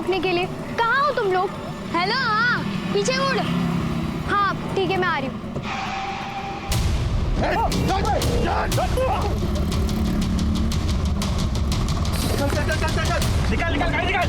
रुकने के लिए। कहाँ हो तुम लोग? हेलो, हाँ पीछे मुड़। हाँ ठीक है, मैं आ रही हूँ। निकाल निकाल गाड़ी निकाल।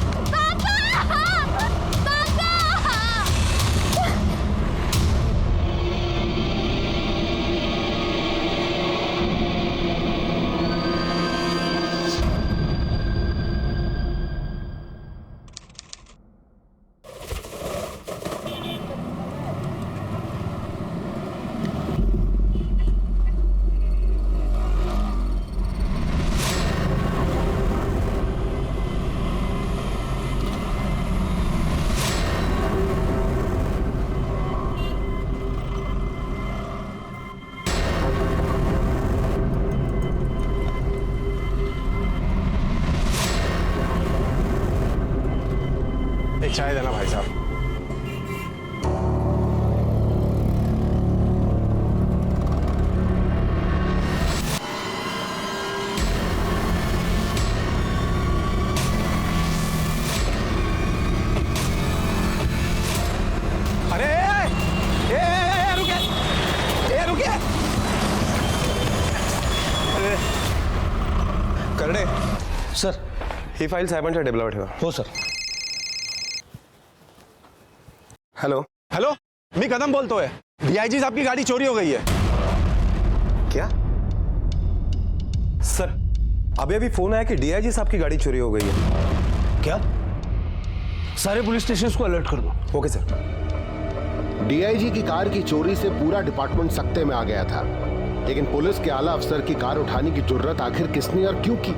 एक चाय देना भाई साहब। अरे रुकिए, रुकिए। करडे सर, ही फाईल साहेबांच्या टेबलावर ठेवा. हो सर. हेलो हेलो, मैं कदम बोलतोय. डीआईजी साहब की गाड़ी चोरी हो गई है. क्या सर? अभी अभी फोन आया कि डीआईजी साहब की गाड़ी चोरी हो गई है. क्या? सारे पुलिस स्टेशन को अलर्ट कर दो. Okay sir. डीआईजी की कार की चोरी से पूरा डिपार्टमेंट सकते में आ गया था, लेकिन पुलिस के आला अफसर की कार उठाने की जुर्रत आखिर किसने और क्यों की?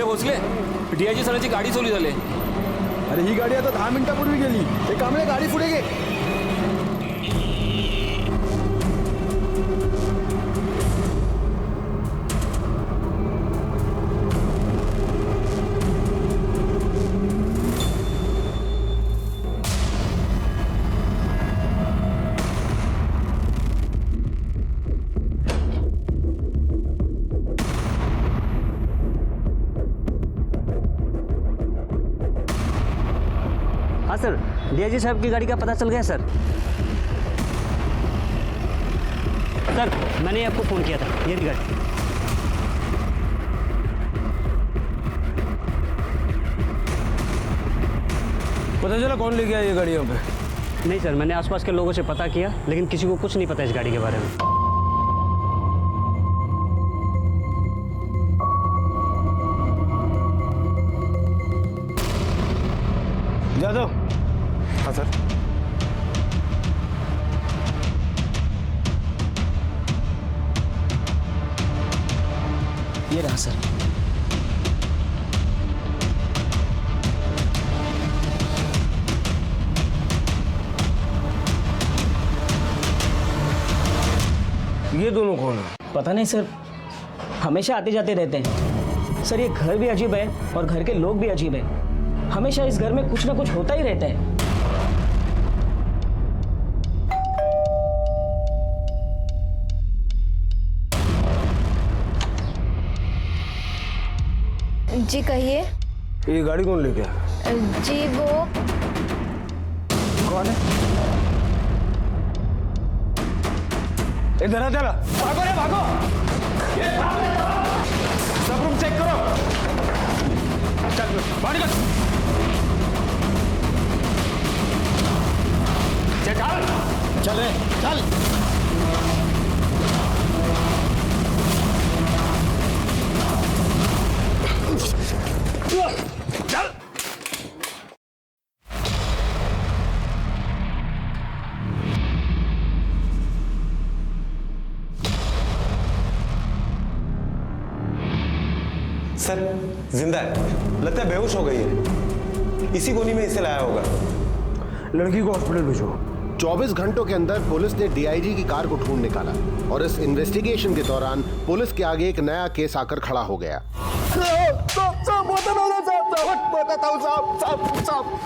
पोचले. डीआयजी सरांची गाडी चोरी झाली. अरे ही गाडी आता 10 मिनिटापूर्वी गेली. हे कांबळे गाडी पुढे घे. हाँ सर, डीआईजी साहब की गाड़ी का पता चल गया सर. सर मैंने आपको फ़ोन किया था, ये भी गाड़ी. पता चला कौन ले गया ये गाड़ी यहाँ पे? नहीं सर, मैंने आसपास के लोगों से पता किया, लेकिन किसी को कुछ नहीं पता इस गाड़ी के बारे में. जादव. हाँ सर. ये रहा सर. ये दोनों कौन है? पता नहीं सर, हमेशा आते जाते रहते हैं. सर ये घर भी अजीब है और घर के लोग भी अजीब है. हमेशा इस घर में कुछ ना कुछ होता ही रहता है. जी कहिए. ये गाड़ी कौन ले गया? जी वो कौन है? इधर आ चला. भागो रे भागो. सब रूम चेक करो. चल बाहर निकल. चल रे चल. सर जिंदा है, लगता है बेहोश हो गई है। इसी गोली में इसे लाया होगा। लड़की को हॉस्पिटल भेजो। 24 घंटों के अंदर पुलिस ने डीआईजी की कार को ढूंढ निकाला और इस इन्वेस्टिगेशन के दौरान पुलिस के आगे एक नया केस आकर खड़ा हो गया।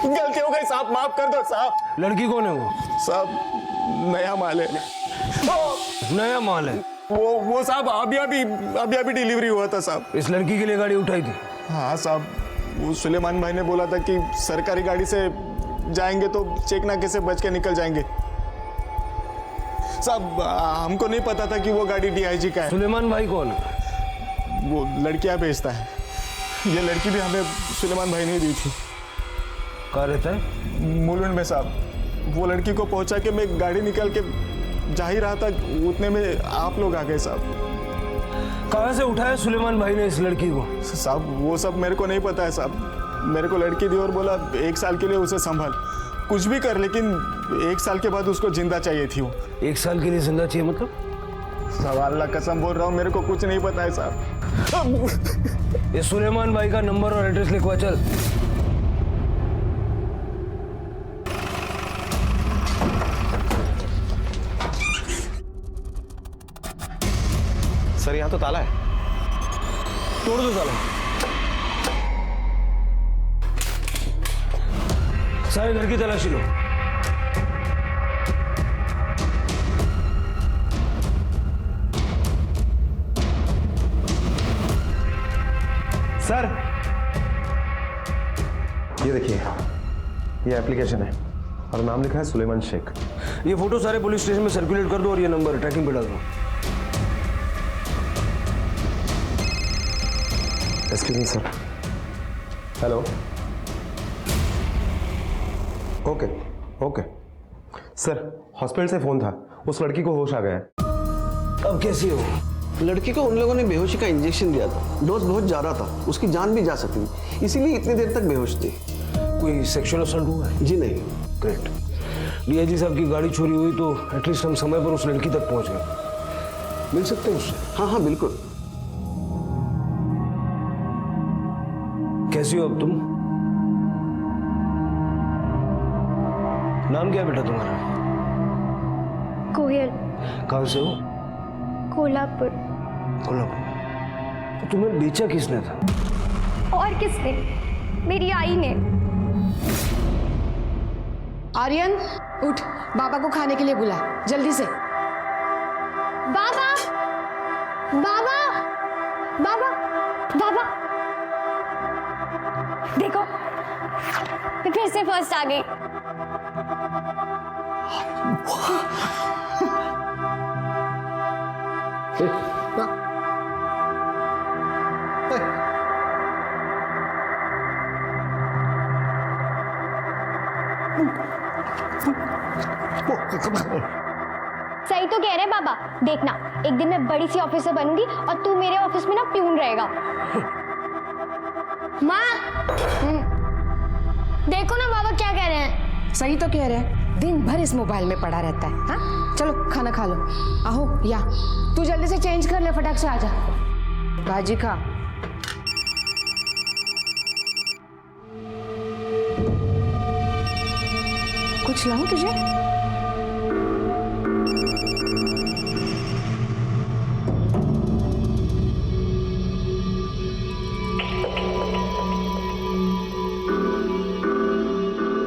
गलती हो गई साहब, माफ कर दो साहब। लड़की कौन है वो? साहब नया माल है। नया माल है? वो साहब अभी डिलीवरी हुआ था साहब। इस लड़की के लिए गाड़ी उठाई थी? हाँ साहब, वो सुलेमान भाई ने बोला था कि सरकारी गाड़ी से जाएंगे तो चेक नाके से बच के निकल जाएंगे। साहब हमको नहीं पता था कि वो गाड़ी डीआईजी का है। सुलेमान भाई कौन है? वो लड़कियां भेजता है। ये लड़की भी हमें सुलेमान भाई ने दी थी। कहाँ रहता है? मुलुंड में साहब। वो लड़की को पहुंचा के मैं गाड़ी निकाल के जा ही रहा था, उतने में आप लोग आ गए साहब। कहाँ से उठाया सुलेमान भाई ने इस लड़की को? साहब वो सब मेरे को नहीं पता है साहब। मेरे को लड़की दी और बोला 1 साल के लिए उसे संभाल, कुछ भी कर, लेकिन 1 साल के बाद उसको जिंदा चाहिए थी वो। 1 साल के लिए जिंदा चाहिए मतलब? साहब अल्लाह कसम बोल रहा हूँ, मेरे को कुछ नहीं पता है साहब। ये सुलेमान भाई का नंबर और एड्रेस लिखवा चल। सर यहाँ तो ताला है। तोड़ दो ताला। सारे घर की तलाशी लो। सर ये देखिए, ये एप्लीकेशन है और नाम लिखा है सुलेमान शेख। ये फोटो सारे पुलिस स्टेशन में सर्कुलेट कर दो और ये नंबर ट्रैकिंग पे डाल दो। Excuse me sir. Hello. Okay sir, hospital से फोन था, उस लड़की को होश आ गया है। अब कैसी हो? लड़की को उन लोगों ने बेहोशी का इंजेक्शन दिया था। डोज बहुत ज़्यादा था, उसकी जान भी जा सकती थी, इसीलिए इतनी देर तक बेहोश थी। कोई सेक्सुअल असल्ट हुआ है? जी नहीं। ग्रेट। डीआईजी साहब की गाड़ी चोरी हुई तो एटलीस्ट हम समय पर उस लड़की तक पहुंच गए। मिल सकते हैं उससे? हाँ हाँ बिल्कुल। कैसी हो अब तुम? नाम क्या है बेटा तुम्हारा? कोयल। कहाँ से हो? कोल्हापुर। कोल्हापुर। तो तुम्हें बेचा किसने था? और किसने? मेरी आई ने। आर्यन उठ, बाबा को खाने के लिए बुला जल्दी से। बाबा बाबा बाबा बाबा, देखो मैं फिर से फर्स्ट आ गई। सही तो कह रहे हैं बाबा, देखना एक दिन मैं बड़ी सी ऑफिसर बनूंगी और तू मेरे ऑफिस में ना प्यून रहेगा। माँ देखो ना बाबा क्या कह रहे हैं। सही तो कह रहे हैं, दिन भर इस मोबाइल में पड़ा रहता है। हाँ चलो खाना खा लो। आहो या तू जल्दी से चेंज कर ले, फटाक से आजा। भाजी खा। कुछ लाऊं तुझे?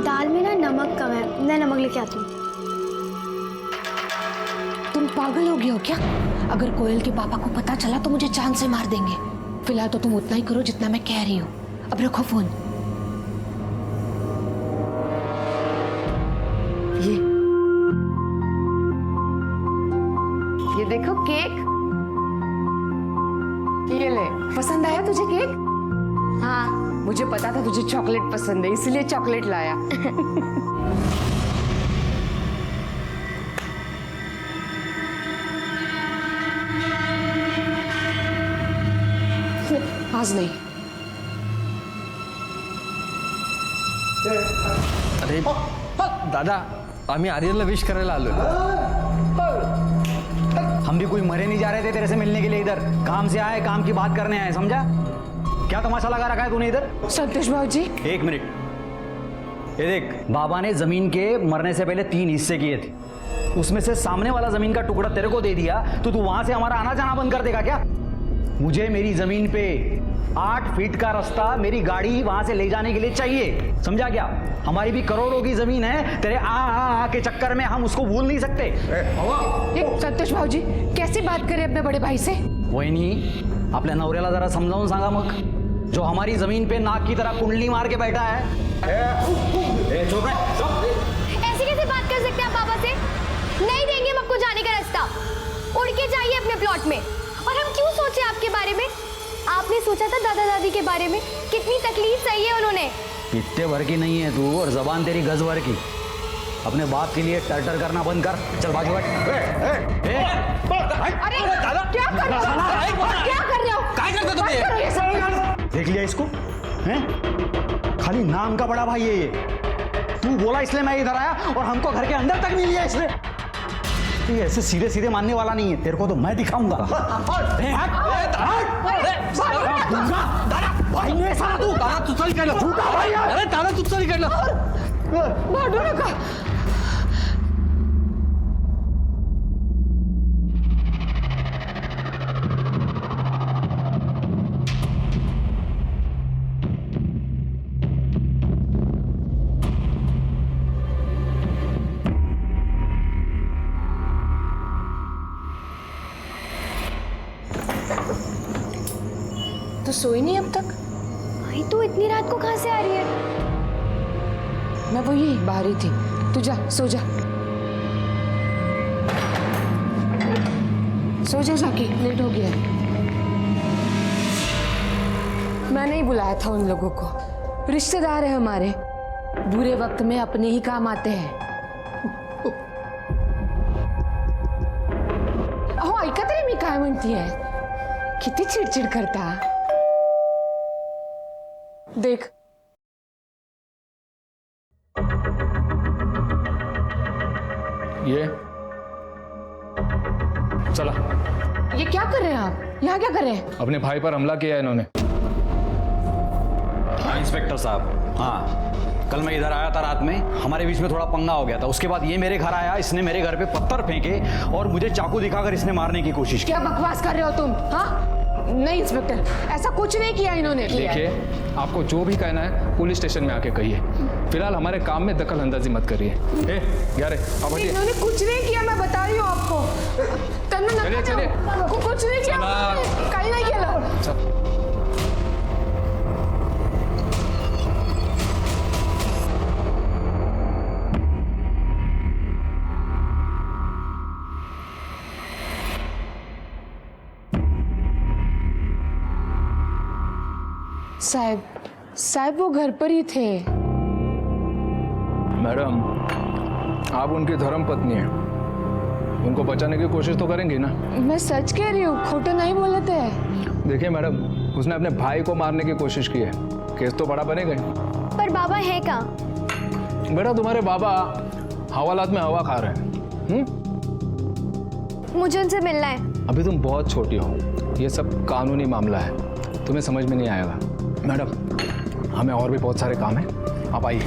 दाल में ना नमक कम है, मैं नमक लेके आती हूँ। तुम पागल हो गए हो क्या? अगर कोयल के पापा को पता चला तो मुझे जान से मार देंगे। फिलहाल तो तुम उतना ही करो जितना मैं कह रही हूँ। अब रखो फोन। ये देखो केक। ये ले, पसंद आया तुझे केक? हाँ। मुझे पता था तुझे चॉकलेट पसंद है, इसलिए चॉकलेट लाया। आज नहीं। अरे दादा, आम्ही आर्यनला विश करायला आलो। हम भी कोई मरे नहीं जा रहे थे तेरे से मिलने के लिए, इधर काम से आए, काम की बात करने आए, समझा? क्या तमाशा लगा रखा है तूने इधर? संतोष भाजी, एक मिनट, ये देख, बाबा ने जमीन के मरने से पहले 3 हिस्से किए थे, उसमें से सामने वाला जमीन का टुकड़ा तेरे को दे दिया, तो तू वहां से हमारा आना जाना बंद कर देगा क्या? मुझे मेरी जमीन पे 8 फीट का रास्ता मेरी गाड़ी वहां से ले जाने के लिए चाहिए, समझा क्या? हमारी भी करोड़ों की जमीन है, तेरे आ के चक्कर में हम उसको भूल नहीं सकते। ये संतोष भाजी कैसी बात करे अपने बड़े भाई से? वही नहीं, आपल्या नवऱ्याला जरा समजावून सांगा मग, जो हमारी जमीन पे नाक की तरह कुंडली मार के बैठा है। चुप रहे, चुप। ऐसे कैसे बात कर सकते हैं आप पापा से? नहीं देंगे हम आपको जाने का रास्ता, उड़ के जाइए अपने प्लॉट में। और हम क्यों सोचे आपके बारे में? आपने सोचा था दादा दादी के बारे में, कितनी तकलीफ सही है उन्होंने। इतने भर की नहीं है तू, और जबान तेरी गज भर की। अपने बाप के लिए टर्टर करना बंद कर, चल बाजू बैठ। अरे क्या कर रहे हो? क्या कर रहे हो? काय करते तुम ये? देख लिया इसको, हैं? खाली नाम का बड़ा भाई है ये। तू बोला इसलिए मैं इधर आया, और हमको घर के अंदर तक नहीं लिया इसने। ये ऐसे सीधे सीधे मानने वाला नहीं है, तेरे को तो मैं दिखाऊंगा। भाई ने साला तू दादा तुझं निकाल, अरे दादा तुझं निकाल, भांडू नका। तो सोई नहीं अब तक? भाई तू इतनी रात को कहाँ से आ रही है? मैं वो यही बाहर ही थी, तू जा सो जा, सो जा जाके, लेट हो गया है। मैं नहीं बुलाया था उन लोगों को, रिश्तेदार है हमारे, बुरे वक्त में अपने ही काम आते हैं। अहो ऐका तरी मी काय म्हणतीये, किती चिडचिड करता। देख ये चला। ये क्या कर रहे हैं आप? यहाँ क्या कर रहे हैं? अपने भाई पर हमला किया है इन्होंने। हाँ इंस्पेक्टर साहब, हाँ कल मैं इधर आया था रात में, हमारे बीच में थोड़ा पंगा हो गया था। उसके बाद ये मेरे घर आया, इसने मेरे घर पे पत्थर फेंके और मुझे चाकू दिखाकर इसने मारने की कोशिश की। क्या बकवास कर रहे हो तुम? हाँ नहीं इंस्पेक्टर, ऐसा कुछ नहीं किया इन्होंने। देखिए, आपको जो भी कहना है पुलिस स्टेशन में आके कहिए, फिलहाल हमारे काम में दखल अंदाजी मत करिए। इन्होंने कुछ नहीं किया, मैं बता रही हूँ आपको। चलिए चलिए, कुछ नहीं किया, कहीं नहीं किया। साहब वो घर पर ही थे। मैडम, आप उनकी धर्म पत्नी हैं, उनको बचाने की कोशिश तो करेंगी ना? मैं सच कह रही हूँ, खोटा नहीं बोले थे। देखिए मैडम, उसने अपने भाई को मारने की कोशिश की है, केस तो बड़ा बनेगा। पर बाबा है कहाँ? बेटा तुम्हारे बाबा हवालात में हवा खा रहे हैं। मुझे उनसे मिलना है। अभी तुम बहुत छोटी हो, ये सब कानूनी मामला है, तुम्हें समझ में नहीं आएगा। मैडम, हमें और भी बहुत सारे काम हैं, आप आइए।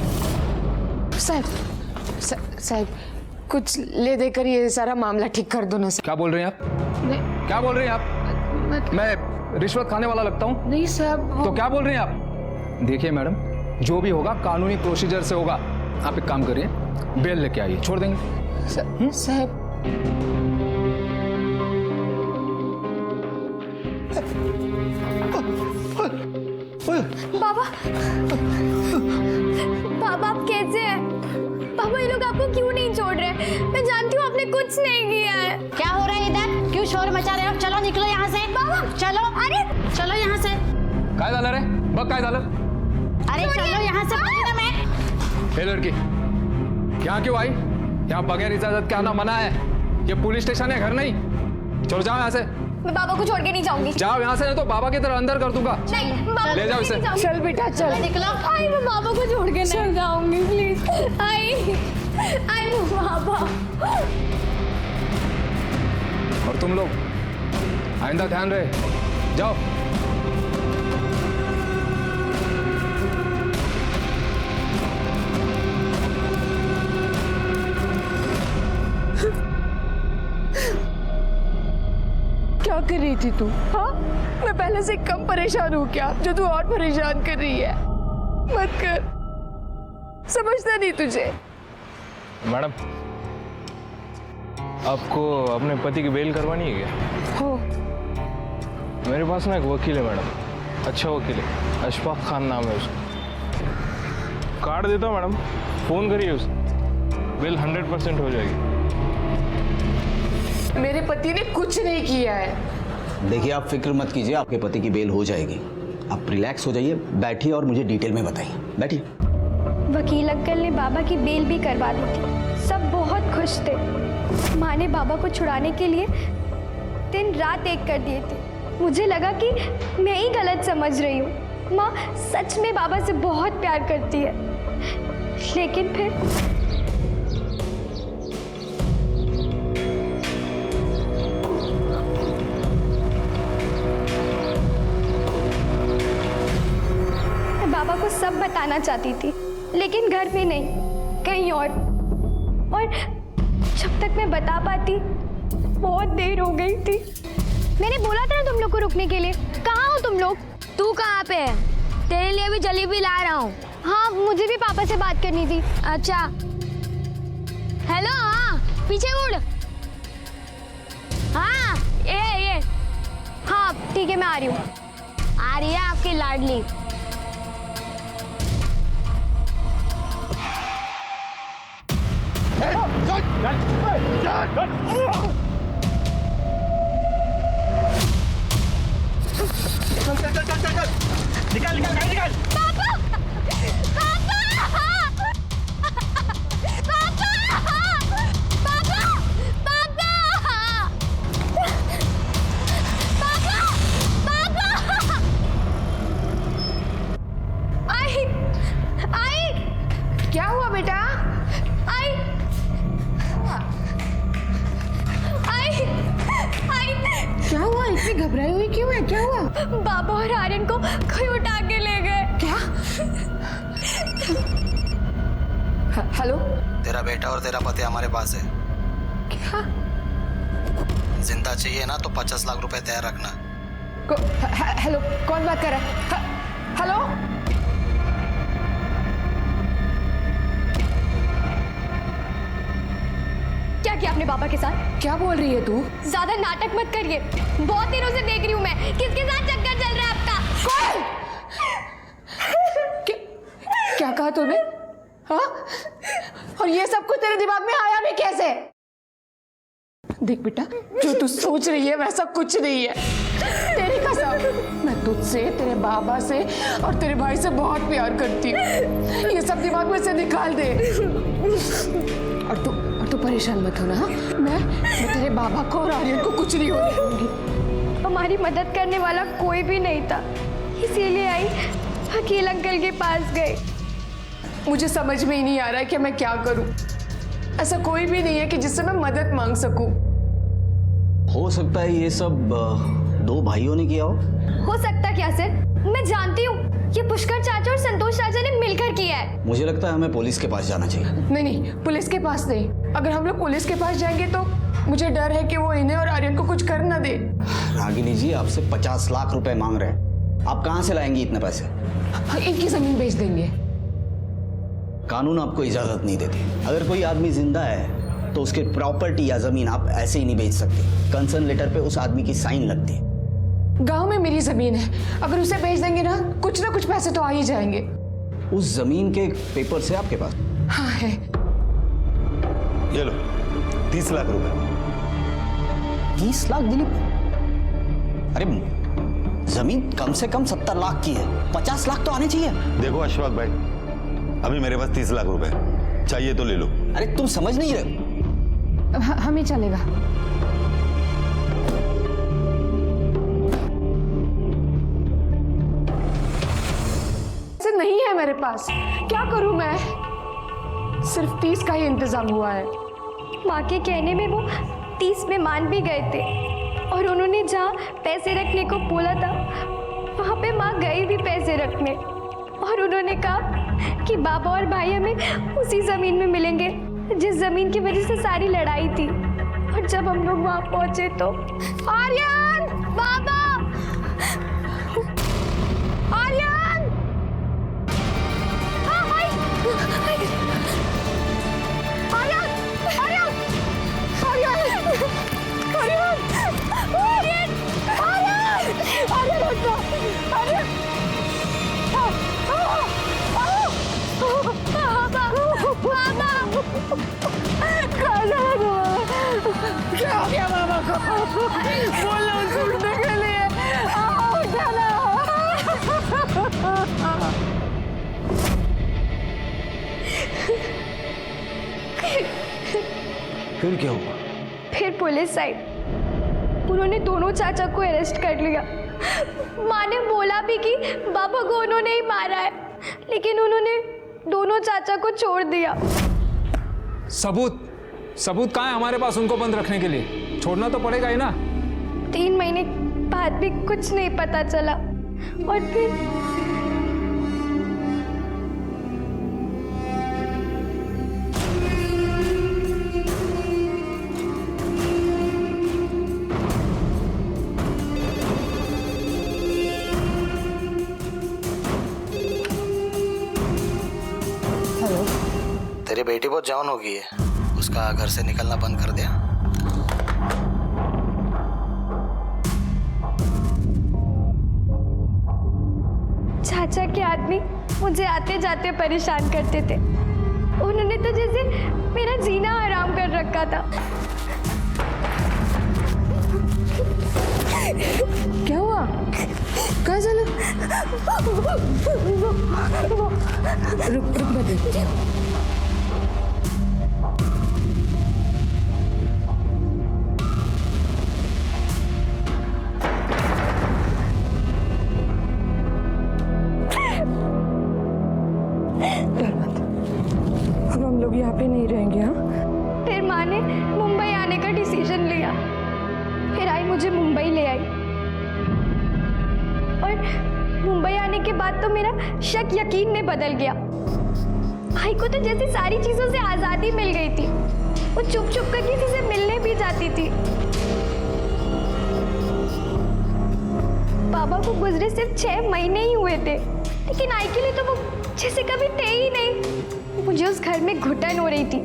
साहब कुछ ले देकर ये सारा मामला ठीक कर दो ना। क्या बोल रहे हैं आप? क्या बोल रहे हैं आप? मैं रिश्वत खाने वाला लगता हूँ? नहीं साहब। तो क्या बोल रहे हैं आप? देखिए मैडम, जो भी होगा कानूनी प्रोसीजर से होगा। आप एक काम करिए, बेल लेके आइए, छोड़ देंगे। साहब बाबा, बाबा आप कैसे हैं? बाबा ये लोग आपको क्यों नहीं छोड़ रहे? मैं जानती हूँ आपने कुछ नहीं किया है। क्या हो रहा है इधर? क्यों शोर मचा रहे हो? चलो निकलो यहाँ से। बाबा चलो, अरे चलो यहाँ से। काय झालं रे? बघ काय झालं? अरे चलो यहाँ से, बोली ना मैं। हे लड़की, यहाँ क्यों आई? यहाँ बगैर इजाजत के आना मना है, ये पुलिस स्टेशन है, घर नहीं। चलो जाओ यहाँ से। मैं बाबा को छोड़ के नहीं जाऊंगी। जाओ यहाँ से, नहीं तो बाबा की तरह अंदर कर दूंगा। नहीं, बाबा ले जाओ इसे। चल बेटा चल। निकलो। आई मैं बाबा को छोड़ के नहीं जाऊंगी, प्लीज। आई वो बाबा। और तुम लोग आइंदा ध्यान रहे, जाओ। नहीं थी तू? हाँ, मैं पहले से कम परेशान हूँ क्या जो तू और परेशान कर रही है? मत कर, समझता नहीं तुझे। मैडम, आपको अपने पति की बेल करवानी है क्या? हो, मेरे पास ना एक वकील है मैडम, अच्छा वकील है, अशफाक खान नाम है उसका। कार्ड देता हूँ मैडम, फोन करिए उसे, बेल 100% हो जाएगी। मेरे पति ने कुछ नहीं किया है। देखिए, आप फिक्र मत कीजिए, आपके पति की बेल हो जाएगी। आप रिलैक्स हो जाइए, बैठिए और मुझे डिटेल में बताइए। बैठिए। वकील अंकल ने बाबा की बेल भी करवा दी थी। सब बहुत खुश थे। माँ ने बाबा को छुड़ाने के लिए दिन रात एक कर दिए थे। मुझे लगा कि मैं ही गलत समझ रही हूँ। माँ सच में बाबा से बहुत प्यार करती है, लेकिन फिर बाबा को सब बताना चाहती थी, लेकिन घर में नहीं, कहीं और जब तक मैं बता पाती बहुत देर हो गई थी। मैंने बोला था ना तुम लोग को रुकने के लिए। कहाँ हो तुम लोग? तू कहाँ पे है? तेरे लिए भी जलेबी ला रहा हूँ। हाँ, मुझे भी पापा से बात करनी थी। अच्छा, हेलो, हाँ पीछे मुड़। हाँ ये हाँ ठीक है, मैं आ रही हूँ। आ रही है आपकी लाडली। निकाल निकाल गाड़ी निकाल। पापा! पापा! पापा! पापा! पापा! पापा! पापा! आई! क्या हुआ बेटा? क्या हुआ? इतनी घबराई हुई क्यों है? क्या हुआ? बाबा और आर्यन को कोई उठा के ले गए। क्या? हेलो? तेरा बेटा और तेरा पति हमारे पास है। क्या? जिंदा चाहिए ना तो 50 लाख रुपए तैयार रखना। हेलो, कौन बात कर रहा है? हेलो? क्या किया आपने पापा के साथ? क्या बोल रही है तू? ज्यादा नाटक मत करिए। बहुत दिनों से देख रही हूँ मैं। किसके साथ चक्कर चल रहा है आपका? कौन? क्या कहा तूने? हाँ? और ये सब कुछ तेरे दिमाग में आया भी कैसे? देख बेटा, जो तू सोच रही है वैसा कुछ नहीं है। तेरी कसम, मैं तुझसे, तेरे बाबा से और तेरे भाई से बहुत प्यार करती हूँ। ये सब दिमाग में से निकाल दे। और तू परेशान मत होना। हाँ? मैं तेरे बाबा को और आर्यन को कुछ नहीं होने दूंगी। हमारी मदद करने वाला कोई भी नहीं था, इसीलिए आई वकील अंकल के पास गई। मुझे समझ में ही नहीं आ रहा है कि मैं क्या करूं। ऐसा कोई भी नहीं है कि जिससे मैं मदद मांग सकूं। हो सकता है ये सब दो भाइयों ने किया हो सकता क्या सर? मैं जानती हूँ, ये पुष्कर चाचा और संतोष चाचा ने मिलकर किया है। मुझे लगता है हमें पुलिस के पास जाना चाहिए। नहीं, पुलिस के पास नहीं। अगर हम लोग पुलिस के पास जाएंगे तो मुझे डर है कि वो इन्हें और आर्यन को कुछ कर ना दे। रागिनी जी, आपसे 50 लाख रुपए मांग रहे हैं। आप कहाँ से लाएंगी इतने पैसे? इनकी जमीन बेच देंगे। कानून आपको इजाजत नहीं देती। अगर कोई आदमी जिंदा है तो उसके प्रॉपर्टी या जमीन आप ऐसे ही नहीं बेच सकते। कंसर्न लेटर पे उस आदमी की साइन लगती है। गांव में मेरी जमीन है, अगर उसे बेच देंगे ना कुछ पैसे तो आ ही जाएंगे। उस जमीन के पेपर से आपके पास? हाँ है। ये लो 30 लाख रुपए। 30 लाख दिलीप? अरे जमीन कम से कम 70 लाख की है, 50 लाख तो आने चाहिए। देखो अशफाक भाई, अभी मेरे पास 30 लाख रुपए, चाहिए तो ले लो। अरे तुम समझ नहीं रहे। हमें चलेगा। ऐसे नहीं है मेरे पास, क्या करूं मैं? सिर्फ 30 का ही इंतजाम हुआ है। माँ के कहने में वो 30 में मान भी गए थे, और उन्होंने जहाँ पैसे रखने को बोला था वहाँ पे माँ गई भी पैसे रखने, और उन्होंने कहा कि बाबा और भाई हमें उसी जमीन में मिलेंगे जिस जमीन की वजह से सारी लड़ाई थी। और जब हम लोग वहाँ पहुंचे तो आर्यन! बाबा! आर्यन! हाँ, हाय! आर्यन! आर्यन! आर्यन! आर्यन! आर्यन! आर्यन! आर्यन उठ जाओ! आर्यन! क्या हो गया बाबा को? बोलो उठने के लिए। उठाना। फिर क्या हुआ? फिर पुलिस आई। उन्होंने दोनों चाचा को अरेस्ट कर लिया। माँ ने बोला भी कि बाबा को उन्होंने ही मारा है, लेकिन उन्होंने दोनों चाचा को छोड़ दिया। सबूत कहाँ है हमारे पास उनको बंद रखने के लिए? छोड़ना तो पड़ेगा ही ना। 3 महीने बाद भी कुछ नहीं पता चला और फिर तेरी बेटी बहुत जवान हो गई है, उसका घर से निकलना बंद कर दिया। चाचा के आदमी मुझे आते जाते परेशान करते थे। उन्होंने तो जैसे मेरा जीना हराम कर रखा था। क्या हुआ? क्या चला? रुक मैं देखती हूँ। अब हम लोग यहाँ पे नहीं रहेंगे। हाँ, फिर माँ ने मुंबई आने का डिसीजन लिया। फिर आई मुझे मुंबई ले आई और मुंबई आने के बाद तो मेरा शक यकीन में बदल गया। भाई को तो जैसे सारी चीजों से आजादी मिल गई थी। वो चुप चुप कर किसी से मिलने भी जाती थी। बाबा को गुजरे सिर्फ 6 महीने ही हुए थे, लेकिन आई के लिए तो वो जैसे कभी थे ही नहीं। मुझे उस घर में घुटन हो रही थी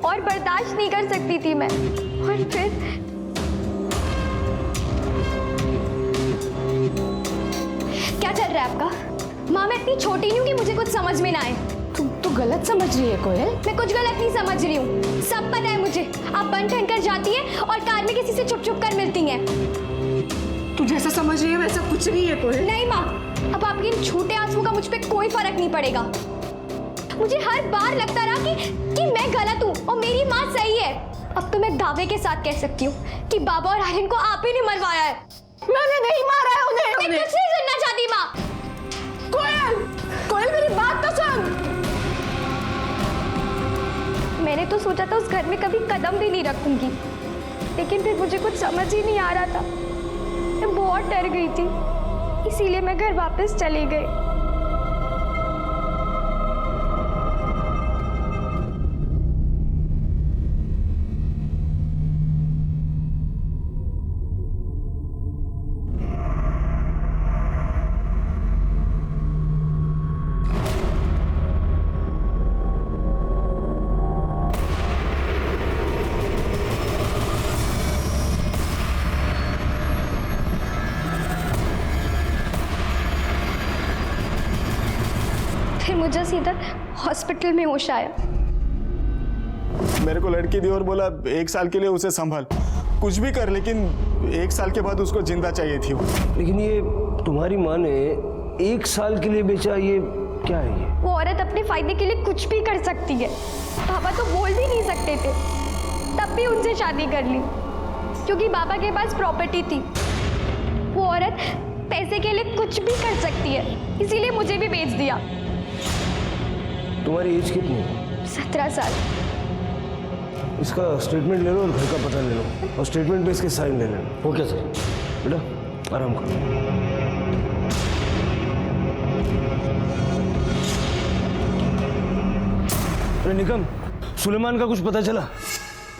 और बर्दाश्त नहीं कर सकती थी मैं। और फिर क्या चल रहा है आपका? माँ, मैं इतनी छोटी नहीं हूँ कि मुझे कुछ समझ में ना आए। तुम तो गलत समझ रही है कोयल। मैं कुछ गलत नहीं समझ रही हूँ, सब पता है मुझे। आप बन ठन कर जाती है और कार में किसी से छुप छुप कर मिलती हैं। तू जैसा समझ रही है वैसा कुछ नहीं है कोयल। नहीं माँ, अब आपके इन छोटे आंसुओं का मुझ पे कोई फर्क नहीं पड़ेगा। मुझे हर बार लगता रहा कि मैं गलत हूँ और मेरी माँ सही है। अब तो मैं दावे के साथ कह सकती हूँ कि बाबा और आर्यन को आप ही ने मरवाया है। मैंने नहीं मारा है उन्हें। मैं कुछ नहीं सुनना चाहती माँ। कोयल मेरी बात तो सुन। मैंने तो सोचा था उस घर में कभी कदम भी नहीं रखूंगी, लेकिन फिर मुझे कुछ समझ ही नहीं आ रहा था। मैं बहुत डर गई थी, इसीलिए मैं घर वापस चली गई। फिर मुझे सीधा हॉस्पिटल में होश आया। मेरे को लड़की दी और बोला 1 साल के लिए उसे संभाल, कुछ भी कर, लेकिन 1 साल के बाद उसको जिंदा चाहिए थी वो। लेकिन ये तुम्हारी माँ ने 1 साल के लिए बेचा, ये क्या है ये? वो औरत अपने फायदे के लिए कुछ भी कर सकती है। पापा तो बोल भी नहीं सकते थे, तब भी उनसे शादी कर ली क्योंकि बाबा के पास प्रॉपर्टी थी। वो औरत पैसे के लिए कुछ भी कर सकती है, इसीलिए मुझे भी बेच दिया। तुम्हारी एज कितनी है? 17 साल। इसका स्टेटमेंट ले लो और घर का पता ले लो और स्टेटमेंट पे इसके साइन ले लेना। Okay sir. बेटा आराम करो। अरे निकम, सुलेमान का कुछ पता चला?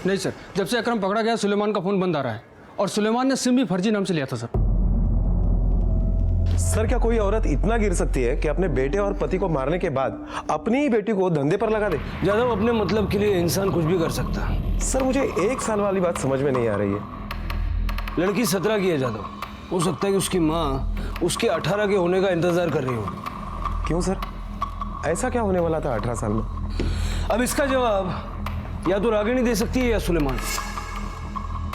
नहीं सर, जब से अकरम पकड़ा गया सुलेमान का फोन बंद आ रहा है और सुलेमान ने सिम भी फर्जी नाम से लिया था सर। सर क्या कोई औरत इतना गिर सकती है कि अपने बेटे और पति को मारने के बाद अपनी ही बेटी को धंधे पर लगा दे? जादव, अपने मतलब के लिए इंसान कुछ भी कर सकता है। सर मुझे 1 साल वाली बात समझ में नहीं आ रही है। लड़की 17 की है जादव। हो सकता है कि उसकी माँ उसके 18 के होने का इंतजार कर रही हो। क्यों सर, ऐसा क्या होने वाला था 18 साल में? अब इसका जवाब या तो रागिनी दे सकती है या सुलेमान।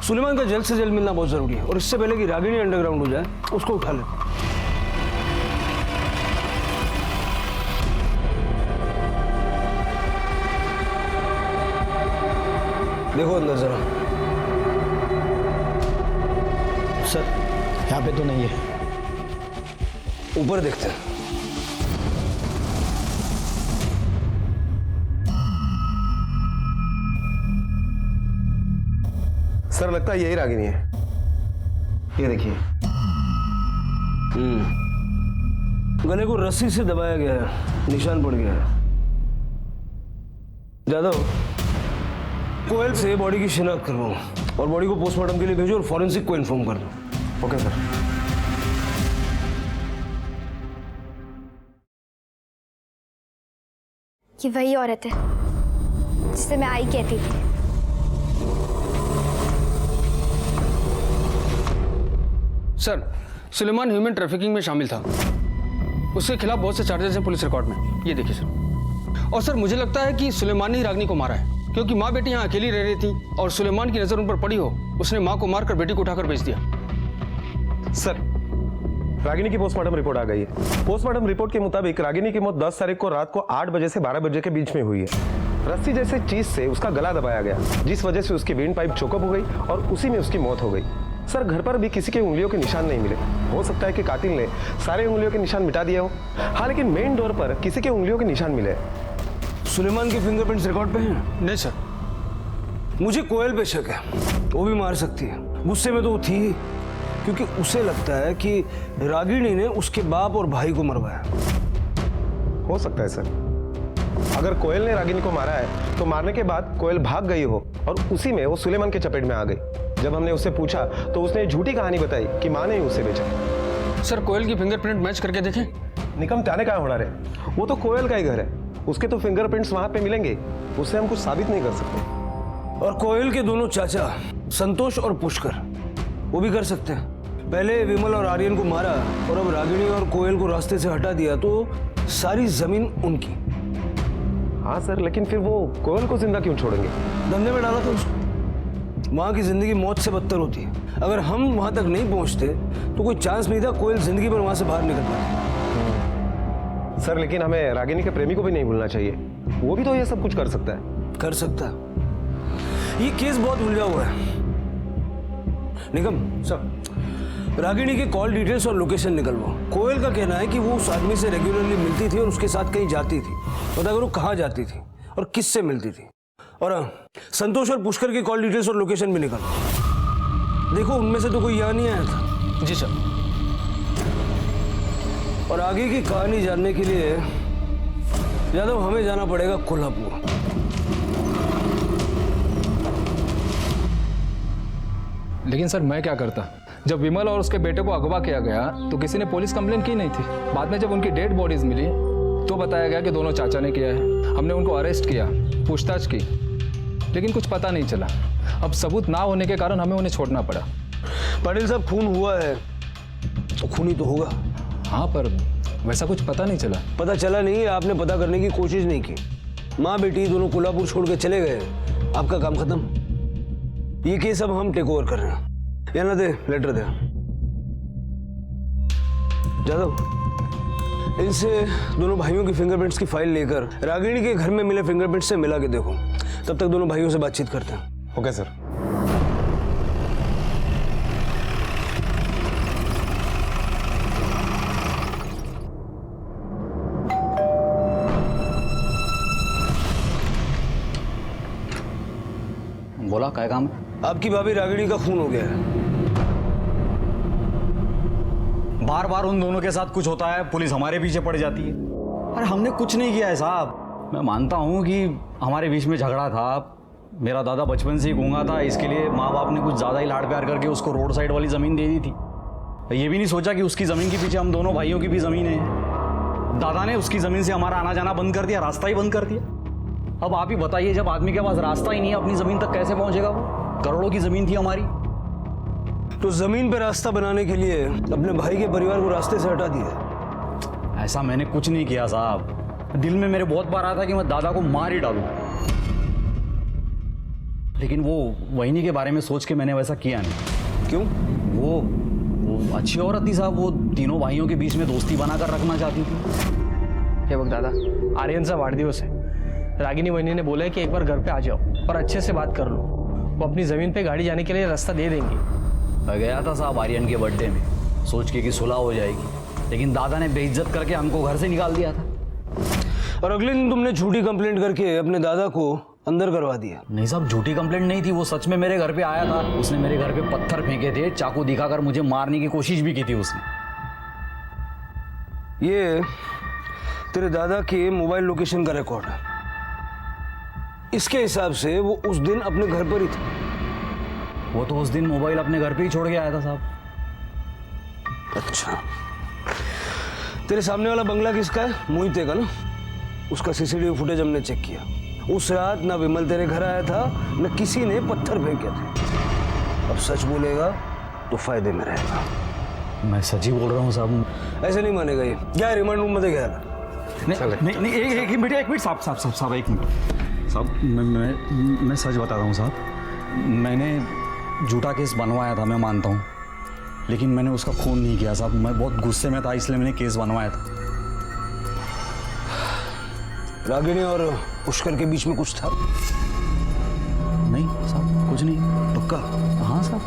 सुलेमान का जल्द से जल्द मिलना बहुत जरूरी है, और इससे पहले कि रागिनी अंडरग्राउंड हो जाए उसको उठा ले। देखो अंदर जरा। सर यहाँ पे तो नहीं है। ऊपर देखते हैं। सर लगता है यही रागिनी है। ये देखिए। गले को रस्सी से दबाया गया है, निशान पड़ गया है। जादव, कोयल से बॉडी की शिनाख्त करवाओ और बॉडी को पोस्टमार्टम के लिए भेजो और फॉरेंसिक को इन्फॉर्म कर दो। Okay sir. ये वही औरत है जिसे मैं आई कहती थी। सर, सुलेमान ह्यूमन ट्रैफिकिंग में शामिल था। उसके खिलाफ बहुत से चार्जेस हैं पुलिस रिकॉर्ड में, ये देखिए सर। और सर मुझे लगता है कि सुलेमान ने ही रागिनी को मारा है, क्योंकि माँ बेटी यहाँ अकेली रह रही थी और सुलेमान की नजर उन पर पड़ी हो, उसने माँ को मारकर बेटी को उठाकर बेच दिया। सर रागिनी की पोस्टमार्टम रिपोर्ट आ गई है। पोस्टमार्टम रिपोर्ट के मुताबिक रागिनी की मौत 10 तारीख को रात को 8 बजे से 12 बजे के बीच में हुई है। रस्सी जैसे चीज से उसका गला दबाया गया, जिस वजह से उसकी विंड पाइप चोकअप हो गई और उसी में उसकी मौत हो गई। सर घर पर भी किसी के उंगलियों के निशान नहीं मिले। हो सकता है कि कातिल ने सारे उंगलियों के निशान मिटा दिए हो। हाँ, लेकिन मेन डोर पर किसी के उंगलियों के निशान मिले। सुलेमान के फिंगरप्रिंट्स रिकॉर्ड पे हैं? नहीं सर। मुझे कोयल पे शक है, वो भी मार सकती है। गुस्से में तो वो थी ही, क्योंकि उसे लगता है कि रागिनी ने उसके बाप और भाई को मरवाया। हो सकता है सर। अगर कोयल ने रागिनी को मारा है तो मारने के बाद कोयल भाग गई हो और उसी में वो सुलेमान के चपेट में आ गई। जब हमने उससे पूछा तो उसने झूठी कहानी बताई कि माँ ने ही उसे बेचा। सर कोयल की फिंगरप्रिंट मैच करके देखें। निकम त्याने कहाँ होना रहे, वो तो कोयल का ही घर है, उसके तो फिंगरप्रिंट्स वहां पे मिलेंगे, उससे हम कुछ साबित नहीं कर सकते। और कोयल के दोनों चाचा संतोष और पुष्कर वो भी कर सकते हैं। पहले विमल और आर्यन को मारा और अब रागिनी और कोयल को रास्ते से हटा दिया तो सारी जमीन उनकी। हाँ सर, लेकिन फिर वो कोयल को जिंदा क्यों छोड़ेंगे? धंधे में डाला था उसको। वहां की जिंदगी मौत से बदतर होती है। अगर हम वहां तक नहीं पहुंचते तो कोई चांस नहीं था कोयल जिंदगी भर वहां से बाहर निकल पाती। सर लेकिन हमें रागिनी के प्रेमी को भी नहीं भूलना चाहिए, वो भी तो ये सब कुछ कर सकता है। कर सकता है। ये केस बहुत उलझा हुआ है। निगम सर, रागिनी के कॉल डिटेल्स और लोकेशन निकलवाओ। कोयल का कहना है कि वो उस आदमी से रेगुलरली मिलती थी और उसके साथ कहीं जाती थी। बता करो कहाँ जाती थी और किससे मिलती थी। और संतोष और पुष्कर की कॉल डिटेल्स और लोकेशन भी निकलवाओ। देखो उनमें से तो कोई यहाँ नहीं आया था। जी सर। और आगे की कहानी जानने के लिए यादव हमें जाना पड़ेगा कोल्हापुर। लेकिन सर मैं क्या करता, जब विमल और उसके बेटे को अगवा किया गया तो किसी ने पुलिस कंप्लेंट की नहीं थी। बाद में जब उनकी डेड बॉडीज मिली तो बताया गया कि दोनों चाचा ने किया है। हमने उनको अरेस्ट किया, पूछताछ की, लेकिन कुछ पता नहीं चला। अब सबूत ना होने के कारण हमें उन्हें छोड़ना पड़ा। पाटिल साहब, खून हुआ है तो खून ही तो होगा। हाँ, पर वैसा कुछ पता नहीं चला। पता चला नहीं, आपने पता करने की कोशिश नहीं की। माँ बेटी दोनों कोल्हापुर छोड़ के चले गए, आपका काम खत्म। ये केस अब हम टेक ओवर कर रहे हैं। या ना दे, लेटर दे। जादव, इनसे दोनों भाइयों की फिंगरप्रिंट्स की फाइल लेकर रागिनी के घर में मिले फिंगरप्रिंट्स से मिला के देखो। तब तक दोनों भाइयों से बातचीत करते हैं। Okay sir. बोला क्या काम है? आपकी भाभी रागिनी का खून हो गया है। बार बार उन दोनों के साथ कुछ होता है, पुलिस हमारे पीछे पड़ जाती है। अरे हमने कुछ नहीं किया है साहब। मैं मानता हूँ कि हमारे बीच में झगड़ा था। मेरा दादा बचपन से ही गूंगा था, इसके लिए माँ बाप ने कुछ ज़्यादा ही लाड़ प्यार करके उसको रोड साइड वाली ज़मीन दे दी थी। ये भी नहीं सोचा कि उसकी जमीन के पीछे हम दोनों भाइयों की भी जमीन है। दादा ने उसकी जमीन से हमारा आना जाना बंद कर दिया, रास्ता ही बंद कर दिया। अब आप ही बताइए, जब आदमी के पास रास्ता ही नहीं है अपनी जमीन तक कैसे पहुंचेगा वो? करोड़ों की जमीन थी हमारी। तो जमीन पे रास्ता बनाने के लिए अपने भाई के परिवार को रास्ते से हटा दिया। ऐसा मैंने कुछ नहीं किया साहब। दिल में मेरे बहुत बार आता कि मैं दादा को मार ही डालूं, लेकिन वो वहीनी के बारे में सोच के मैंने वैसा किया नहीं। क्यों? वो अच्छी औरत थी साहब, वो तीनों भाइयों के बीच में दोस्ती बनाकर रखना चाहती थी। हे वक्त दादा, आर्यन सा वाड़दिवस है। रागिनी वहीनी ने बोला है कि एक बार घर पे आ जाओ और अच्छे से बात कर लो। वो अपनी जमीन पे गाड़ी जाने के लिए रास्ता दे देंगी। मैं गया था साहब आर्यन के बर्थडे में, सोच के कि सुलह हो जाएगी, लेकिन दादा ने बेइज्जत करके हमको घर से निकाल दिया था। और अगले दिन तुमने झूठी कंप्लेंट करके अपने दादा को अंदर करवा दिया। नहीं साहब, झूठी कंप्लेंट नहीं थी, वो सच में मेरे घर पे आया था। उसने मेरे घर पे पत्थर फेंके थे, चाकू दिखाकर मुझे मारने की कोशिश भी की थी उसने। ये तेरे दादा के मोबाइल लोकेशन का रिकॉर्ड है। इसके हिसाब से वो उस दिन अपने घर पर ही था। वो तो उस दिन मोबाइल अपने घर पे ही छोड़ के आया था साहब। अच्छा, तेरे सामने वाला बंगला किसका है? मोहिते का ना? उसका सीसीटीवी फुटेज हमने चेक किया। उस रात ना विमल तेरे घर आया था, न किसी ने पत्थर फेंके थे। अब सच बोलेगा तो फायदे में रहेगा। मैं सच ही बोल रहा हूँ साहब। ऐसे नहीं मानेगा ये। क्या रिमांड रूम में गया? नहीं, एक मिनट साहब, एक मिनट साहब। मैं सच बता रहा हूँ साहब। मैंने झूठा केस बनवाया था, मैं मानता हूँ, लेकिन मैंने उसका खून नहीं किया साहब। मैं बहुत गुस्से में था, इसलिए मैंने केस बनवाया था। रागिनी और पुष्कर के बीच में कुछ था? नहीं साहब, कुछ नहीं। पक्का? हाँ साहब।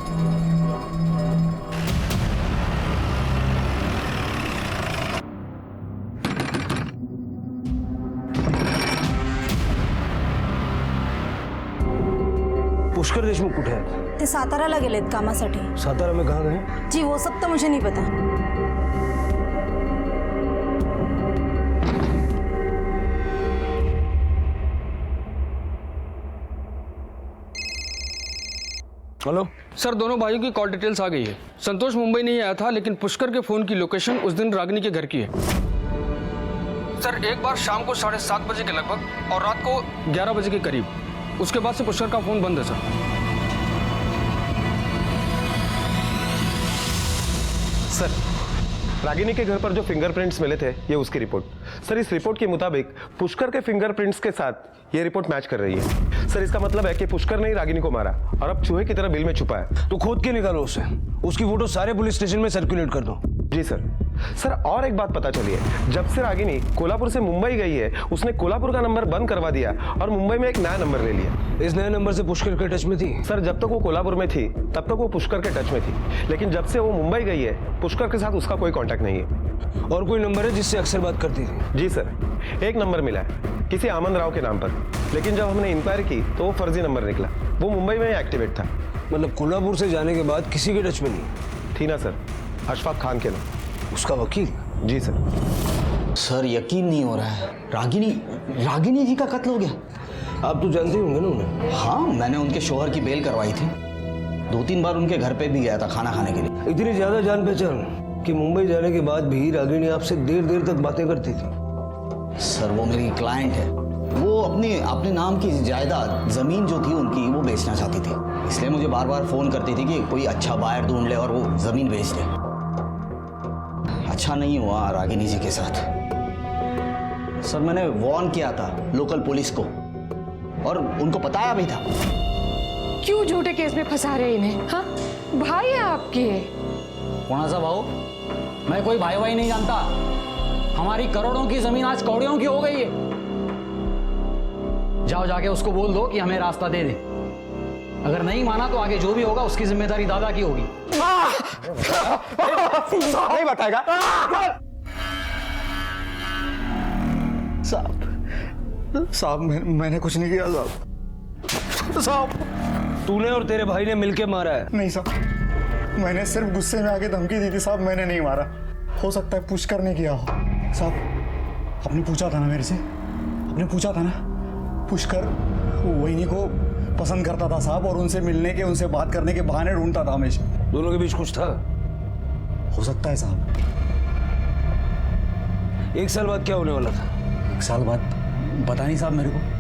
पुष्कर देशमुख कुठे आहेत? ते साताराला गेलेत कामासाठी। सातारा में कहाँ गए? जी वो सब तो मुझे नहीं पता। हेलो सर, दोनों भाइयों की कॉल डिटेल्स आ गई है। संतोष मुंबई नहीं आया था, लेकिन पुष्कर के फोन की लोकेशन उस दिन रागिनी के घर की है। सर, एक बार शाम को 7:30 बजे के लगभग और रात को 11 बजे के करीब। उसके बाद से पुष्कर का फोन बंद है सर। सर, रागिनी के घर पर जो फिंगरप्रिंट्स मिले थे, ये उसकी रिपोर्ट। सर, इस रिपोर्ट के मुताबिक पुष्कर के फिंगरप्रिंट्स के साथ ये रिपोर्ट मैच कर रही है। सर, इसका मतलब है कि पुष्कर ने ही रागिनी को मारा और अब चूहे की तरह बिल में छुपा है। तो खोद के निकालो उसे। उसकी फोटो सारे पुलिस स्टेशन में सर्कुलेट कर दो। जी सर। सर, और एक बात पता चली है, जब से रागिनी कोल्हापुर से मुंबई गई है, उसने कोल्हापुर का नंबर बंद करवा दिया और मुंबई में एक नया नंबर ले लिया। इस नए नंबर से पुष्कर के टच में थी? सर, जब तक वो कोल्हापुर में थी तब तक वो पुष्कर के टच में थी, लेकिन जब से वो मुंबई गई है, पुष्कर के साथ उसका कोई कांटेक्ट नहीं है। और कोई नंबर है जिससे अक्सर बात करती थी? जी सर, एक नंबर मिला है किसी आमन राव के नाम पर, लेकिन जब हमने इंक्वायरी की तो वो फर्जी नंबर निकला। वो मुंबई में एक्टिवेट था। मतलब कोल्हापुर से जाने के बाद किसी के टच में नहीं थी ना सर? अशफाक खान के नाम। उसका वकील? जी सर। सर, यकीन नहीं हो रहा है, रागिनी जी का कत्ल हो गया। आप तो जानते होंगे ना उन्हें? हाँ, मैंने उनके शोहर की बेल करवाई थी। 2-3 बार उनके घर पे भी गया था खाना खाने के लिए। इतनी ज्यादा जान पहचान कि मुंबई जाने के बाद भी रागिनी आपसे देर तक बातें करती थी? सर, वो मेरी क्लाइंट है। वो अपने नाम की जायदाद, जमीन जो थी उनकी, वो बेचना चाहती थी, इसलिए मुझे बार बार फोन करती थी कि कोई अच्छा बायर ढूंढ ले और वो जमीन बेच दे। अच्छा नहीं हुआ रागिनी जी के साथ। सर, मैंने वार्न किया था लोकल पुलिस को और उनको बताया भी था। क्यों झूठे केस में फंसा रहे इन्हें? हाँ, भाई है आपके। कौन सा भाऊ? मैं कोई भाई नहीं जानता। हमारी करोड़ों की जमीन आज कौड़ियों की हो गई है। जाओ जाके उसको बोल दो कि हमें रास्ता दे दे। अगर नहीं माना तो आगे जो भी होगा उसकी जिम्मेदारी दादा की होगी। नहीं बताएगा साहब, मैंने कुछ नहीं किया साहब। तूने और तेरे भाई ने मिलके मारा है? नहीं साहब, मैंने सिर्फ गुस्से में आके धमकी दी थी साहब, मैंने नहीं मारा। हो सकता है पुष्कर ने किया हो। साहब, आपने पूछा था ना मेरे से, आपने पूछा था ना, पुष्कर वहीनी को पसंद करता था साहब, और उनसे मिलने के, उनसे बात करने के बहाने ढूंढता था हमेशा। दोनों के बीच कुछ था? हो सकता है साहब। 1 साल बाद क्या होने वाला था? 1 साल बाद पता नहीं साहब मेरे को।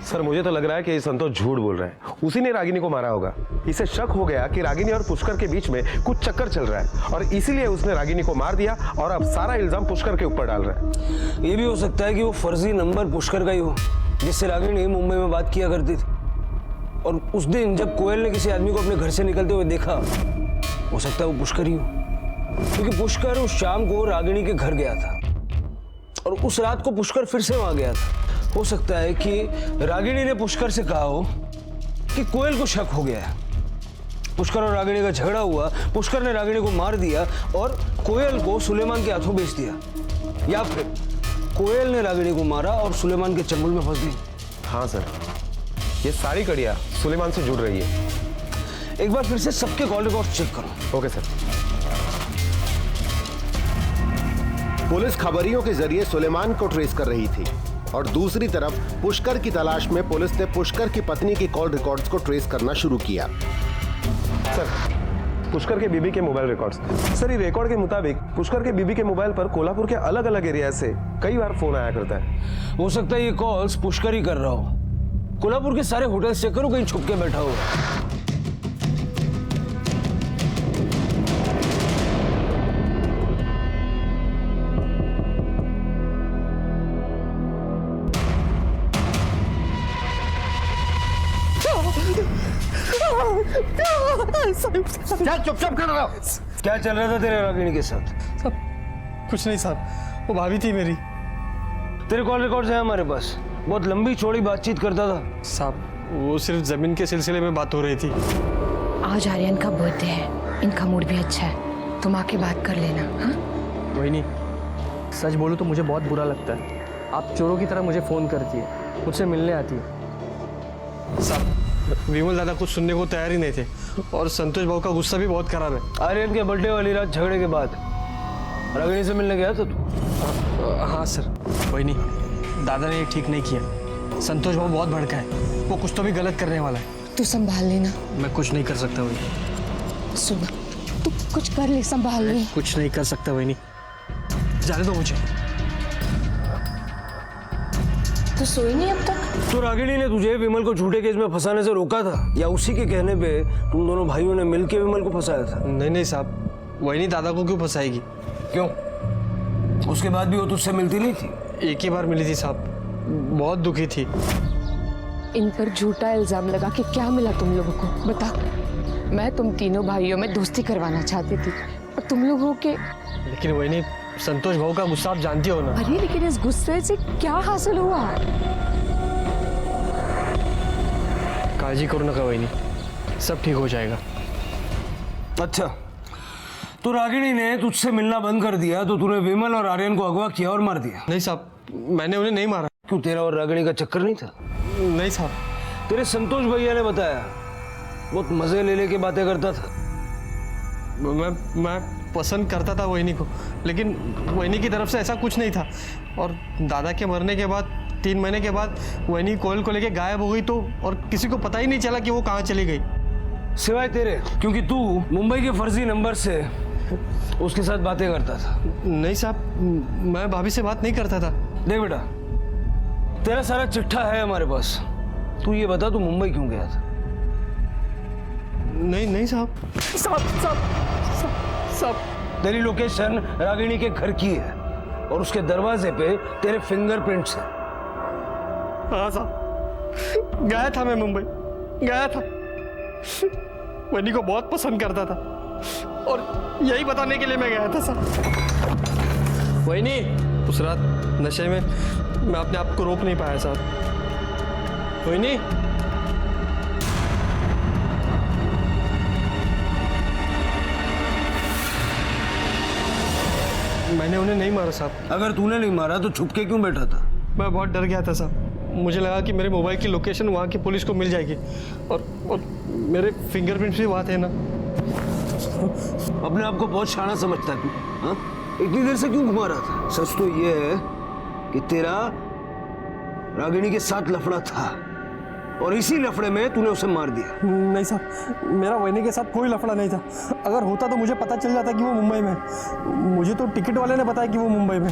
सर मुझे तो लग रहा है कि ये संतोष झूठ बोल रहा है। उसी ने रागिनी को मारा होगा। इसे शक हो गया कि रागिनी और पुष्कर के बीच में कुछ चक्कर चल रहा है और इसीलिए उसने रागिनी को मार दिया और अब सारा इल्जाम पुष्कर के ऊपर डाल रहा है। ये भी हो सकता है कि वो फर्जी नंबर पुष्कर का ही हो, जिससे रागिनी मुंबई में बात किया करती थी। और उस दिन जब कोयल ने किसी आदमी को अपने घर से निकलते हुए देखा, हो सकता है वो पुष्कर ही हो, क्योंकि पुष्कर उस शाम को रागिनी के घर गया था और उस रात को पुष्कर फिर से वहां गया था। हो सकता है कि रागिनी ने पुष्कर से कहा हो कि कोयल को शक हो गया है। पुष्कर और रागिनी का झगड़ा हुआ, पुष्कर ने रागिनी को मार दिया और कोयल को सुलेमान के हाथों बेच दिया, या फिर कोयल ने रागिनी को मारा और सुलेमान के चंगुल में फंस गई। हाँ सर, ये सारी कड़ियां सुलेमान से जुड़ रही है। एक बार फिर से सबके कॉल रिकॉर्ड चेक करो। Okay sir. पुलिस खबरियों के जरिए सुलेमान को ट्रेस कर रही थी और दूसरी तरफ पुष्कर की तलाश में पुलिस ने पुष्कर की पत्नी की कॉल रिकॉर्ड्स को ट्रेस करना शुरू किया। सर, पुष्कर के बीबी के मोबाइल रिकॉर्ड्स। सर, ये रिकॉर्ड के मुताबिक पुष्कर के बीबी के मोबाइल पर कोल्हापुर के अलग अलग एरिया से कई बार फोन आया करता है। हो सकता है ये कॉल्स पुष्कर ही कर रहा हो। कोल्हापुर के सारे होटल चेक करो, कहीं छुप के बैठा हो। क्या चुपचाप कर रहा हो? क्या चल रहा था तेरे रागिनी के साथ? सब कुछ नहीं साहब, वो भाभी थी मेरी। तेरे कॉल रिकॉर्ड्स हैं हमारे पास। बहुत लंबी चौड़ी बातचीत करता था साहब। वो सिर्फ जमीन के सिलसिले में बात हो रही थी। आज आर्यन का बर्थडे है, इनका मूड भी अच्छा है, तुम आके बात कर लेना। हाँ? वही नहीं, सच बोलूं तो मुझे बहुत बुरा लगता है। आप चोरों की तरह मुझे फ़ोन करती है, मुझसे मिलने आती है। साहब, विमल दादा कुछ सुनने को तैयार ही नहीं थे और संतोष भाव का गुस्सा भी बहुत खराब है। आर्यन के बर्थडे वाली रात झगड़े के बाद रागिनी से मिलने गया था तू? हाँ सर। वही नहीं, दादा ने ये ठीक नहीं किया। संतोष भाव बहुत भड़का है, वो कुछ तो भी गलत करने वाला है। तू संभाल लेना। मैं कुछ नहीं कर सकता वही। सुना, तू कुछ कर ले, संभाल ले। कुछ नहीं कर सकता वही नहीं, जाने दो मुझे। तू सोई नहीं अब तक? तो रागिनी ने तुझे विमल को झूठे केस में फंसाने से रोका था, या उसी के कहने पे तुम दोनों भाइयों ने मिलकर विमल को फंसाया था? नहीं नहीं साहब, वही नहीं, दादा को क्यों फंसाएगी? क्यों? उसके बाद भी वो तुझसे मिलती नहीं थी? एक ही बार मिली थी साहब, बहुत दुखी थी। इन पर झूठा इल्जाम लगा के क्या मिला तुम लोगों को, बता। मैं तुम तीनों भाइयों में दोस्ती करवाना चाहती थी और तुम लोगों के। लेकिन वही नहीं, संतोष भाव का गुस्सा आप जानती हो ना। अरे लेकिन इस गुस्से से क्या हासिल हुआ? काळजी करू नका वही नहीं, सब ठीक हो जाएगा। अच्छा, तो रागिनी ने तुझसे मिलना बंद कर दिया तो तूने विमल और आर्यन को अगवा किया और मार दिया? नहीं साहब, मैंने उन्हें नहीं मारा। क्यों, तेरा और रागिनी का चक्कर नहीं था? नहीं साहब। तेरे संतोष भैया ने बताया बहुत मजे ले लेके बातें करता था। मैं पसंद करता था वहीनी को, लेकिन वहीनी की तरफ से ऐसा कुछ नहीं था। और दादा के मरने के बाद 3 महीने के बाद वहीनी कोयल को लेके गायब हो गई, तो और किसी को पता ही नहीं चला कि वो कहाँ चली गई, सिवाय तेरे, क्योंकि तू मुंबई के फर्जी नंबर से उसके साथ बातें करता था। नहीं साहब, मैं भाभी से बात नहीं करता था। देख बेटा, तेरा सारा चिट्ठा है हमारे पास। तू ये बता, तू मुंबई क्यों गया था? नहीं नहीं साहब। साहब, तेरी लोकेशन रागिनी के घर की है और उसके दरवाजे पे तेरे फिंगरप्रिंट्स हैं। हाँ साहब, गया था मैं मुंबई, गया था। वनी को बहुत पसंद करता था और यही बताने के लिए मैं गया था साहब। वही नहीं, उस रात नशे में मैं अपने आप को रोक नहीं पाया साहब। वही नहीं, मैंने उन्हें नहीं मारा साहब। अगर तूने नहीं मारा तो छुप के क्यों बैठा था? मैं बहुत डर गया था साहब। मुझे लगा कि मेरे मोबाइल की लोकेशन वहाँ की पुलिस को मिल जाएगी और मेरे फिंगरप्रिंट्स भी वहाँ थे ना। अपने आप को बहुत शाना समझता है तू, हाँ? इतनी देर से क्यों घुमा रहा था? सच तो ये है कि तेरा रागिनी के साथ लफड़ा था और इसी लफड़े में तूने उसे मार दिया। नहीं साहब, मेरा वैनी के साथ कोई लफड़ा नहीं था। अगर होता तो मुझे पता चल जाता कि वो मुंबई में है। मुझे तो टिकट वाले ने बताया कि वो मुंबई में।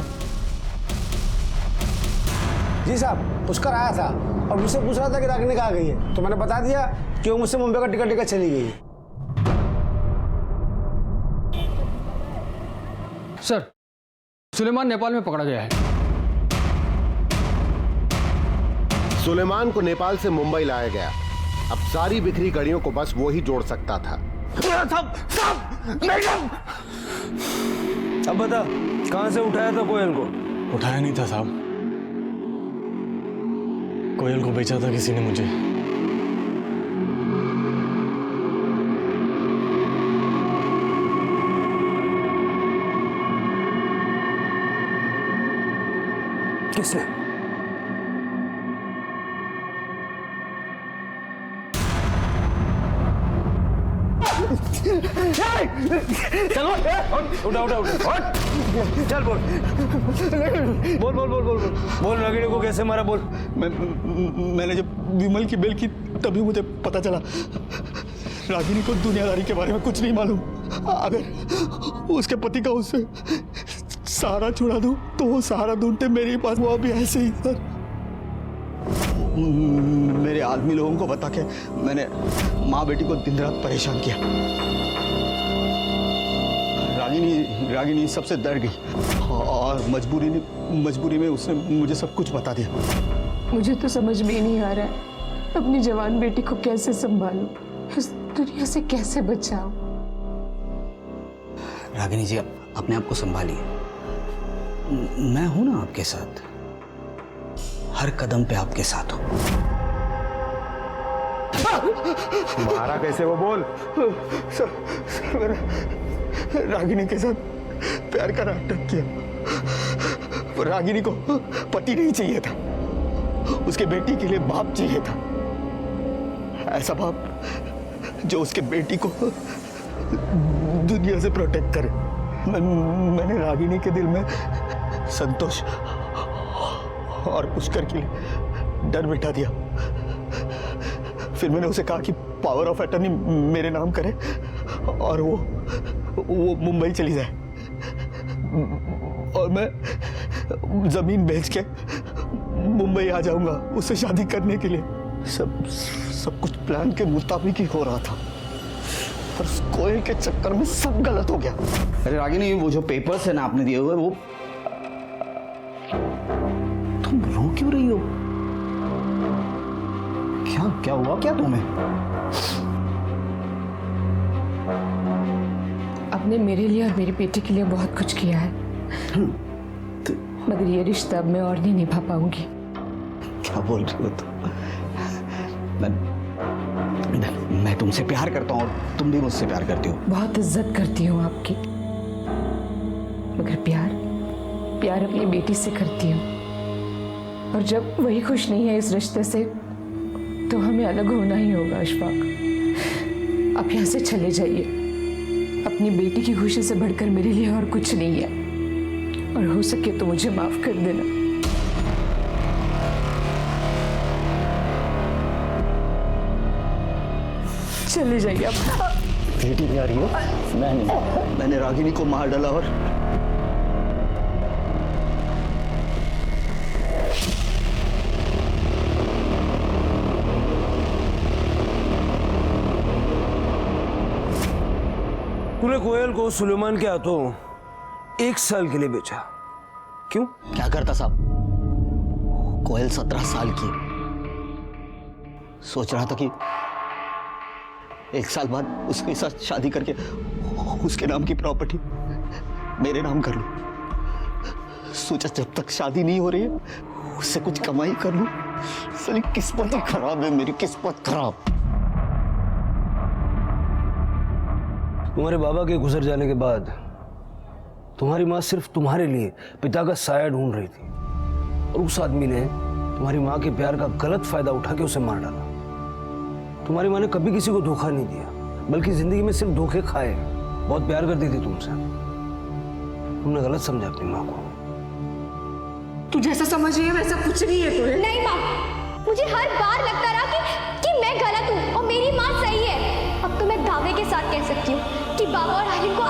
जी साहब, पुष्कर आया था और मुझसे पूछ रहा था कि रागिनी कहाँ गई है, तो मैंने बता दिया कि वो मुझसे मुंबई का टिकट लेकर चली गई है। सर, सुलेमान नेपाल में पकड़ा गया है। सुलेमान को नेपाल से मुंबई लाया गया। अब सारी बिखरी कड़ियों को बस वो ही जोड़ सकता था। अब बता, कहां से उठाया था कोयल को? उठाया नहीं था साहब, कोयल को बेचा था किसी ने मुझे। किसने? चलो उठा उठा उठा, चल बोल बोल बोल बोल बोल बोल रागिनी को कैसे मारा बोल। मैंने जब विमल की बेल की तभी मुझे पता चला। रागिनी को दुनियादारी के बारे में कुछ नहीं मालूम। अगर उसके पति का उससे सहारा छुड़ा दूं तो वो सहारा ढूंढते मेरे पास। वो अभी ऐसे ही सर, मेरे आदमी लोगों को बता के मैंने माँ बेटी को दिन रात परेशान किया। रागिनी सबसे डर गई और मजबूरी में उसने मुझे सब कुछ बता दिया। मुझे तो समझ में ही नहीं आ रहा है अपनी जवान बेटी को कैसे संभालूं, इस दुनिया से कैसे बचाऊं। रागिनी जी, अपने आप को संभालिए। मैं हूं ना आपके साथ, हर कदम पे आपके साथ हूं। मारा कैसे वो बोल। सर मैंने रागिनी के साथ प्यार का नाटक किया। रागिनी को पति नहीं चाहिए था, उसके बेटी के लिए बाप चाहिए था। ऐसा बाप जो उसके बेटी को दुनिया से प्रोटेक्ट करे। मैंने रागिनी के दिल में संतोष और पुष्कर के लिए डर बिठा दिया। फिर मैंने उसे कहा कि पावर ऑफ अटर्नी मेरे नाम करे और वो मुंबई चली जाए और मैं जमीन बेच के मुंबई आ जाऊंगा उससे शादी करने के लिए। सब कुछ प्लान के मुताबिक ही हो रहा था, पर उस कोयल के चक्कर में सब गलत हो गया। अरे रागिनी, वो जो पेपर्स है ना आपने दिए हुए, वो तुम रो क्यों रही हो? क्या हुआ क्या तुम्हें? आपने मेरे लिए और मेरी बेटी के लिए बहुत कुछ किया है, मगर ये रिश्ता अब मैं और नहीं निभा पाऊंगी। क्या बोल रही हो तुम? मैं तुमसे प्यार करता हूँ और तुम भी मुझसे प्यार करती हो। बहुत इज्जत करती हूँ आपकी, मगर प्यार अपनी बेटी से करती हूँ। और जब वही खुश नहीं है इस रिश्ते से, तो हमें अलग होना ही होगा। अशफाक, आप यहाँ से चले जाइए। अपनी बेटी की खुशी से बढ़कर मेरे लिए और कुछ नहीं है, और हो सके तो मुझे माफ कर देना। चले जाइए आप। बेटी भी आ रही हो? मैंने रागिनी को मार डाला और तूने कोयल को सुलेमान के हाथों 1 साल के लिए बेचा, क्यों? क्या करता साहब? कोयल 17 साल की, सोच रहा था कि 1 साल बाद उसके साथ शादी करके उसके नाम की प्रॉपर्टी मेरे नाम कर लूं। सोचा जब तक शादी नहीं हो रही है उससे कुछ कमाई कर लूं। साली किस्मत ही खराब है मेरी, किस्मत खराब। तुम्हारे बाबा के गुजर जाने के बाद तुम्हारी माँ सिर्फ तुम्हारे लिए पिता का साया ढूंढ रही थी, और उस आदमी ने तुम्हारी माँ के प्यार का गलत फायदा उठा के उसे मार डाला। तुम्हारी माँ ने कभी किसी को धोखा नहीं दिया, बल्कि जिंदगी में सिर्फ धोखे खाए। बहुत प्यार करती थी तुमसे, तुमने गलत समझा अपनी माँ को। तू जैसा समझ रही है वैसा कुछ नहीं है। तो नहीं माँ, मुझे हर बार लगता रहा कि मैं गलत हूँ और मेरी माँ सही है। अब तो मैं दावे के साथ कह सकती हूँ कि बाबा और आर्यन को